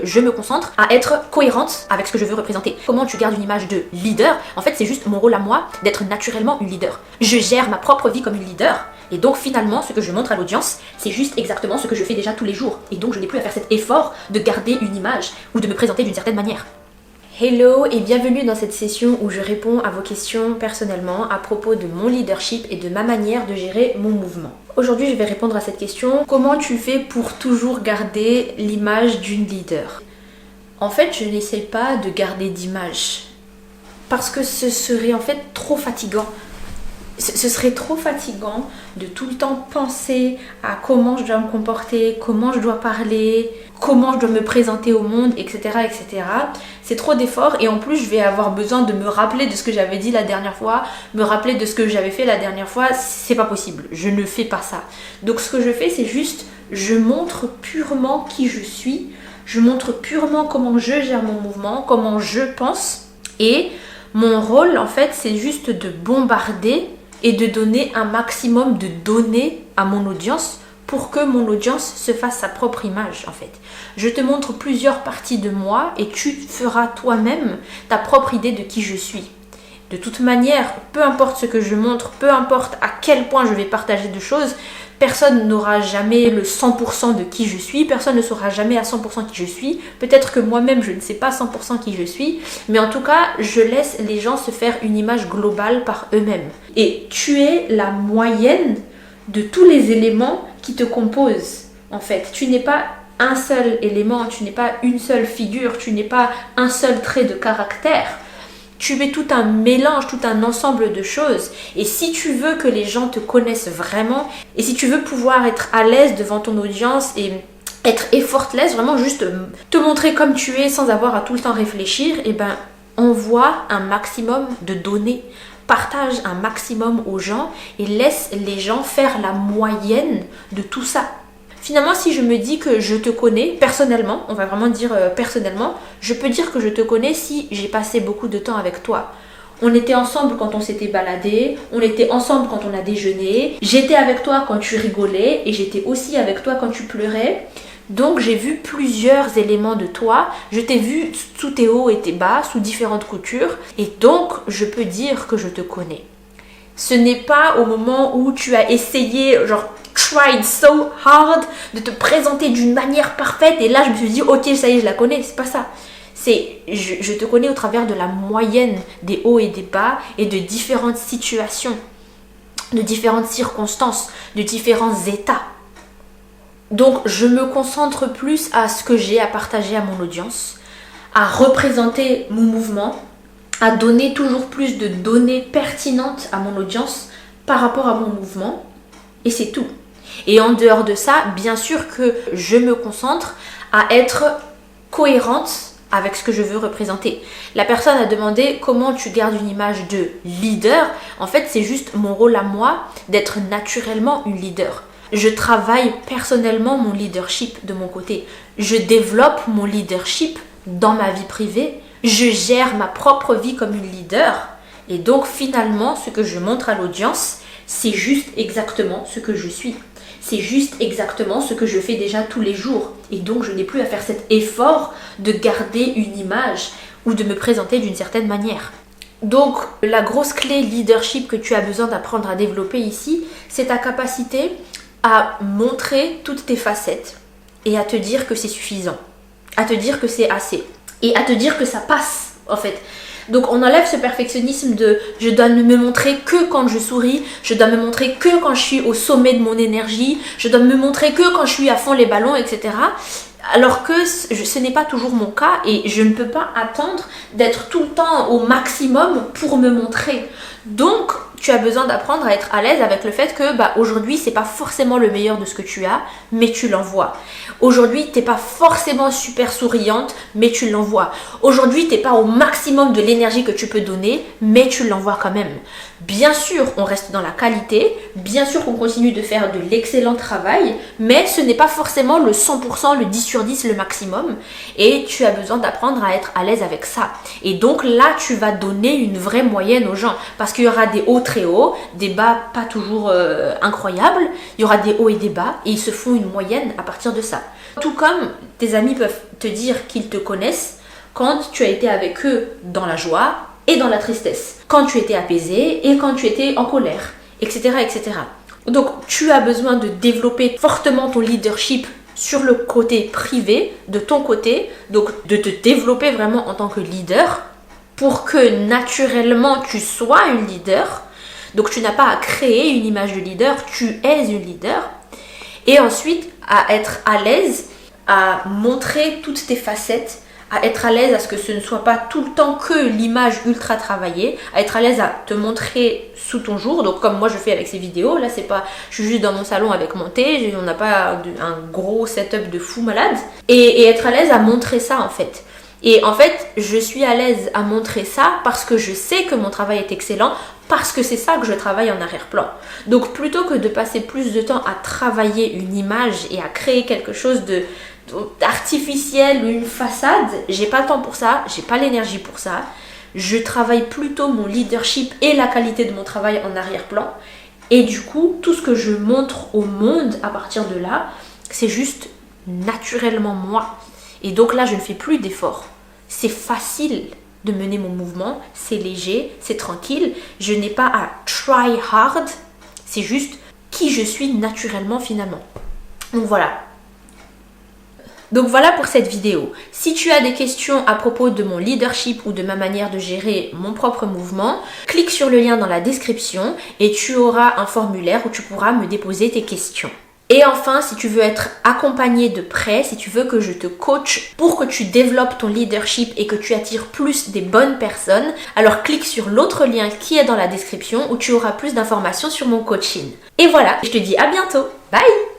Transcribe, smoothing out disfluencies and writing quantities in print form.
je me concentre à être cohérente avec ce que je veux représenter. Comment tu gardes une image de leader? En fait, c'est juste mon rôle à moi d'être naturellement une leader. Je gère ma propre vie comme une leader. Et donc finalement, ce que je montre à l'audience, c'est juste exactement ce que je fais déjà tous les jours. Et donc je n'ai plus à faire cet effort de garder une image ou de me présenter d'une certaine manière. Hello et bienvenue dans cette session où je réponds à vos questions personnellement à propos de mon leadership et de ma manière de gérer mon mouvement. Aujourd'hui, je vais répondre à cette question. Comment tu fais pour toujours garder l'image d'une leader? En fait, je n'essaie pas de garder d'image parce que ce serait en fait trop fatigant. Ce serait trop fatigant de tout le temps penser à comment je dois me comporter, comment je dois parler, comment je dois me présenter au monde, etc. etc. C'est trop d'efforts et en plus je vais avoir besoin de me rappeler de ce que j'avais dit la dernière fois, me rappeler de ce que j'avais fait la dernière fois. C'est pas possible, je ne fais pas ça. Donc ce que je fais, c'est juste, je montre purement qui je suis, je montre purement comment je gère mon mouvement, comment je pense, et mon rôle en fait c'est juste de bombarder et de donner un maximum de données à mon audience pour que mon audience se fasse sa propre image en fait. Je te montre plusieurs parties de moi et tu feras toi-même ta propre idée de qui je suis. De toute manière, peu importe ce que je montre, peu importe à quel point je vais partager de choses, personne n'aura jamais le 100% de qui je suis, personne ne saura jamais à 100% qui je suis. Peut-être que moi-même, je ne sais pas 100% qui je suis, mais en tout cas, je laisse les gens se faire une image globale par eux-mêmes. Et tu es la moyenne de tous les éléments qui te composent, en fait. Tu n'es pas un seul élément, tu n'es pas une seule figure, tu n'es pas un seul trait de caractère. Tu es tout un mélange, tout un ensemble de choses. Et si tu veux que les gens te connaissent vraiment, et si tu veux pouvoir être à l'aise devant ton audience et être effortless, vraiment juste te montrer comme tu es sans avoir à tout le temps réfléchir, et ben envoie un maximum de données. Partage un maximum aux gens et laisse les gens faire la moyenne de tout ça. Finalement, si je me dis que je te connais personnellement, on va vraiment dire personnellement, je peux dire que je te connais si j'ai passé beaucoup de temps avec toi. On était ensemble quand on s'était baladé, on était ensemble quand on a déjeuné, j'étais avec toi quand tu rigolais et j'étais aussi avec toi quand tu pleurais. Donc j'ai vu plusieurs éléments de toi, je t'ai vu sous tes hauts et tes bas, sous différentes coutures, et donc je peux dire que je te connais. Ce n'est pas au moment où tu as essayé, genre tried so hard de te présenter d'une manière parfaite et là je me suis dit ok ça y est je la connais, c'est pas ça. C'est je te connais au travers de la moyenne des hauts et des bas et de différentes situations, de différentes circonstances, de différents états. Donc je me concentre plus à ce que j'ai à partager à mon audience, à représenter mon mouvement, à donner toujours plus de données pertinentes à mon audience par rapport à mon mouvement, et c'est tout. Et en dehors de ça, bien sûr que je me concentre à être cohérente avec ce que je veux représenter. La personne a demandé comment tu gardes une image de leader. En fait, c'est juste mon rôle à moi d'être naturellement une leader. Je travaille personnellement mon leadership de mon côté. Je développe mon leadership dans ma vie privée. Je gère ma propre vie comme une leader. Et donc finalement, ce que je montre à l'audience, c'est juste exactement ce que je suis. C'est juste exactement ce que je fais déjà tous les jours. Et donc je n'ai plus à faire cet effort de garder une image ou de me présenter d'une certaine manière. Donc la grosse clé leadership que tu as besoin d'apprendre à développer ici, c'est ta capacité à montrer toutes tes facettes et à te dire que c'est suffisant, à te dire que c'est assez et à te dire que ça passe en fait. Donc on enlève ce perfectionnisme de je dois ne me montrer que quand je souris, je dois me montrer que quand je suis au sommet de mon énergie, je dois me montrer que quand je suis à fond les ballons, etc. Alors que ce n'est pas toujours mon cas et je ne peux pas attendre d'être tout le temps au maximum pour me montrer. Donc tu as besoin d'apprendre à être à l'aise avec le fait que aujourd'hui c'est pas forcément le meilleur de ce que tu as, mais tu l'envoies. Aujourd'hui t'es pas forcément super souriante, mais tu l'envoies. Aujourd'hui t'es pas au maximum de l'énergie que tu peux donner, mais tu l'envoies quand même. Bien sûr, on reste dans la qualité, bien sûr qu'on continue de faire de l'excellent travail, mais ce n'est pas forcément le 100%, le 10 sur 10, le maximum. Et tu as besoin d'apprendre à être à l'aise avec ça. Et donc là, tu vas donner une vraie moyenne aux gens. Parce qu'il y aura des hauts très hauts, des bas pas toujours incroyables. Il y aura des hauts et des bas, et ils se font une moyenne à partir de ça. Tout comme tes amis peuvent te dire qu'ils te connaissent quand tu as été avec eux dans la joie et dans la tristesse, quand tu étais apaisé et quand tu étais en colère, etc., etc. Donc, tu as besoin de développer fortement ton leadership sur le côté privé, de ton côté, donc de te développer vraiment en tant que leader pour que naturellement tu sois une leader. Donc, tu n'as pas à créer une image de leader, tu es une leader. Et ensuite, à être à l'aise, à montrer toutes tes facettes, à être à l'aise à ce que ce ne soit pas tout le temps que l'image ultra travaillée, à être à l'aise à te montrer sous ton jour. Donc comme moi je fais avec ces vidéos, là c'est pas, je suis juste dans mon salon avec mon thé, on n'a pas un gros setup de fou malade. Et être à l'aise à montrer ça en fait. Et en fait, je suis à l'aise à montrer ça parce que je sais que mon travail est excellent, parce que c'est ça que je travaille en arrière-plan. Donc plutôt que de passer plus de temps à travailler une image et à créer quelque chose d'artificiel ou une façade, j'ai pas le temps pour ça, j'ai pas l'énergie pour ça. Je travaille plutôt mon leadership et la qualité de mon travail en arrière-plan. Et du coup, tout ce que je montre au monde à partir de là, c'est juste naturellement moi. Et donc là, je ne fais plus d'efforts. C'est facile de mener mon mouvement, c'est léger, c'est tranquille. Je n'ai pas à try hard, c'est juste qui je suis naturellement finalement. Donc voilà pour cette vidéo. Si tu as des questions à propos de mon leadership ou de ma manière de gérer mon propre mouvement, clique sur le lien dans la description et tu auras un formulaire où tu pourras me déposer tes questions. Et enfin, si tu veux être accompagné de près, si tu veux que je te coach pour que tu développes ton leadership et que tu attires plus des bonnes personnes, alors clique sur l'autre lien qui est dans la description où tu auras plus d'informations sur mon coaching. Et voilà, je te dis à bientôt. Bye!